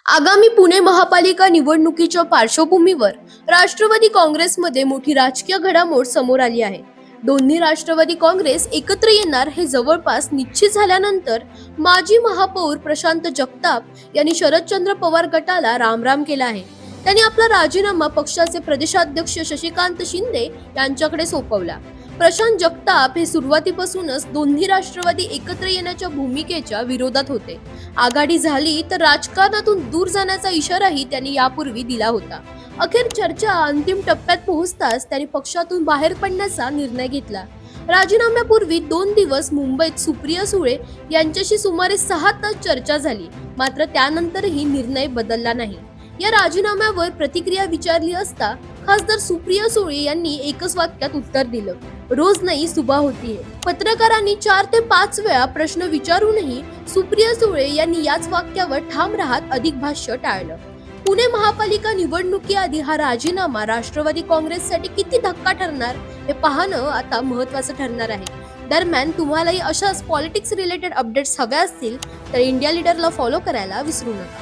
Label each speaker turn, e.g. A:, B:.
A: आगामी पुणे महापालिका निवडणुकीच्या पार्श्वभूमीवर राष्ट्रवादी काँग्रेसमध्ये मोठी राजकीय घडामोड समोर आली आहे. दोन्ही राष्ट्रवादी काँग्रेस एकत्र येणार हे जवळपास निश्चित झाल्यानंतर माजी महापौर प्रशांत जगताप यांनी शरदचंद्र पवार गटाला रामराम केला आहे. त्यांनी आपला राजीनामा पक्षाचे प्रदेशाध्यक्ष शशिकांत शिंदे यांच्याकडे सोपवला. प्रशांत जगताप हे सुरुवातीपासूनच दोन्ही राष्ट्रवादी एकत्र येण्याच्या भूमिकेच्या विरोधात होते. आघाडी झाली तर राजकारणातून दूर जाण्याचा इशाराही त्यांनी यापूर्वी दिला होता. अखेर चर्चा अंतिम टप्प्यात पोहोचताच त्यांनी पक्षातून बाहेर पडण्याचा निर्णय घेतला. राजीनाम्यापूर्वी 2 दिवस मुंबईत सुप्रिया सुळे यांच्याशी सुमारे 6 तास चर्चा झाली, मात्र त्यानंतरही निर्णय बदलला नाही. या राजीनाम्यावर प्रतिक्रिया विचारली असता खासदार सुप्रिया सुळे यांनी एकच वाक्यात उत्तर दिलं, रोज नाही सुबह होती है. पत्रकारांनी 4 ते 5 वेळा प्रश्न विचारूनही सुप्रिया सुळे यांनी याच वाक्यावर ठाम राहत अधिक भाष्य टाळलं. पुणे महापालिका निवडणुकीआधी हा राजीनामा राष्ट्रवादी काँग्रेससाठी किती धक्का ठरणार हे पाहणं आता महत्त्वाचं ठरणार आहे. दरम्यान तुम्हालाही अशाच पॉलिटिक्स रिलेटेड अपडेट्स हव्या असतील तर इंडिया लीडरला फॉलो करायला विसरू नका.